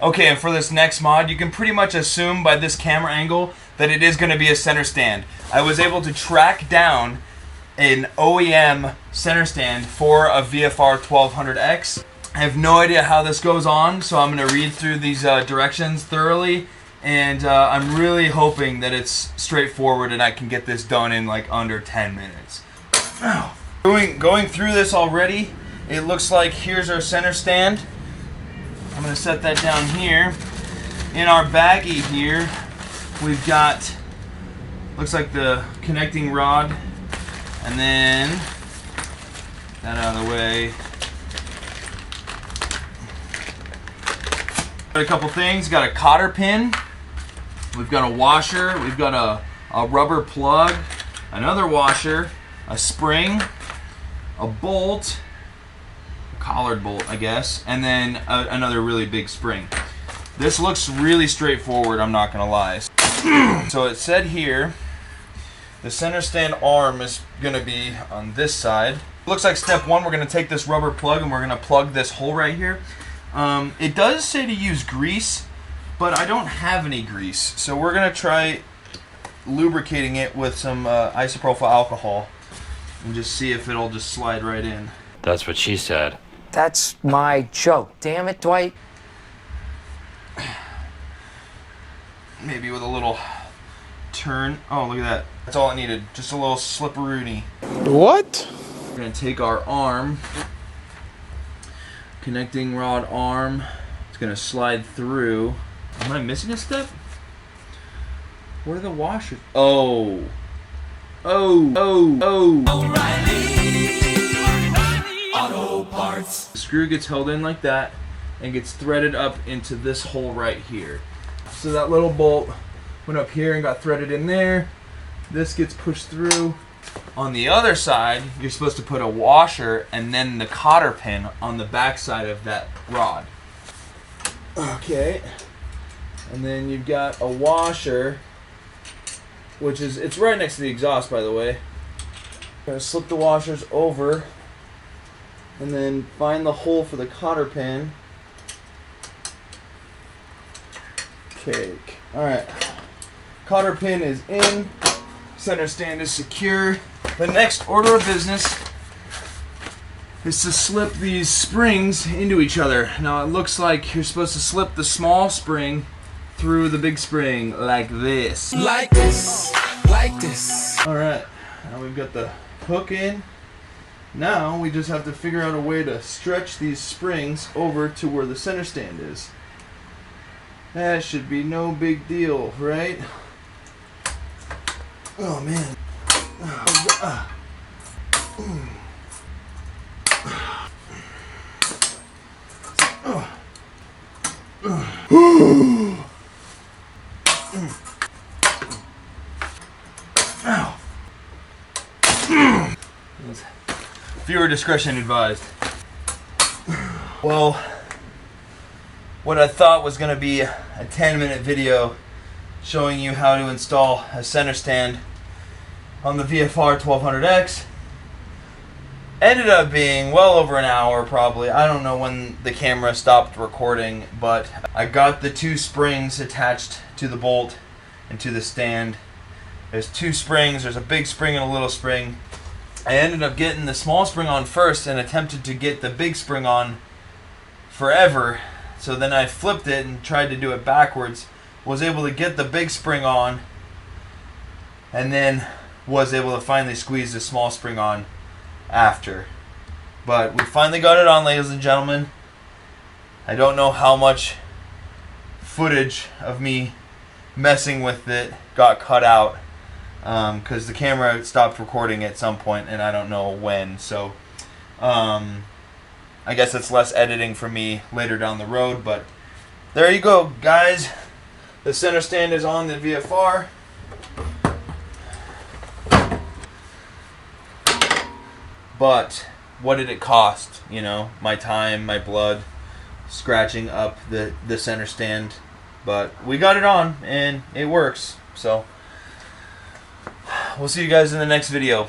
Okay, and for this next mod, you can pretty much assume by this camera angle that it is going to be a center stand. I was able to track down an OEM center stand for a VFR1200x. I have no idea how this goes on, so I'm going to read through these directions thoroughly, and I'm really hoping that it's straightforward and I can get this done in like under 10 minutes. Going through this already, it looks like here's our center stand. I'm going to set that down here. In our baggie here, we've got, looks like the connecting rod, and then, that out of the way. Got a couple things, got a cotter pin, we've got a washer, we've got a rubber plug, another washer, a spring, a bolt, collared bolt, I guess, and then another really big spring. This looks really straightforward, I'm not gonna lie. So it said here, the center stand arm is gonna be on this side. Looks like step one, we're gonna take this rubber plug and we're gonna plug this hole right here. It does say to use grease, but I don't have any grease, so we're gonna try lubricating it with some isopropyl alcohol and just see if it'll just slide right in. That's what she said. That's my joke. Damn it, Dwight. Maybe with a little turn. Oh, look at that. That's all it needed. Just a little slipperoony. What? We're going to take our arm, connecting rod arm. It's going to slide through. Am I missing a step? What are the washers? Oh. The screw gets held in like that and gets threaded up into this hole right here. So that little bolt went up here and got threaded in there. This gets pushed through. On the other side, you're supposed to put a washer and then the cotter pin on the back side of that rod. Okay. And then you've got a washer, which is, it's right next to the exhaust, by the way. I'm gonna slip the washers over and then find the hole for the cotter pin. Cake. Alright. Cotter pin is in. Center stand is secure. The next order of business is to slip these springs into each other. Now it looks like you're supposed to slip the small spring through the big spring like this. Like this. Like this. Alright. Now we've got the hook in. Now we just have to figure out a way to stretch these springs over to where the center stand is. That should be no big deal, right? Oh man. Viewer discretion advised. Well, what I thought was going to be a 10-minute video showing you how to install a center stand on the VFR1200x ended up being well over an hour probably. I don't know when the camera stopped recording, but I got the two springs attached to the bolt and to the stand. There's two springs, there's a big spring and a little spring. I ended up getting the small spring on first and attempted to get the big spring on forever. So then I flipped it and tried to do it backwards. Was able to get the big spring on and then was able to finally squeeze the small spring on after. But we finally got it on, ladies and gentlemen. I don't know how much footage of me messing with it got cut out because the camera stopped recording at some point and I don't know when. So I guess it's less editing for me later down the road, but there you go, guys. The center stand is on the VFR. But what did it cost? You know, my time, my blood, scratching up the center stand. But we got it on and it works. So we'll see you guys in the next video.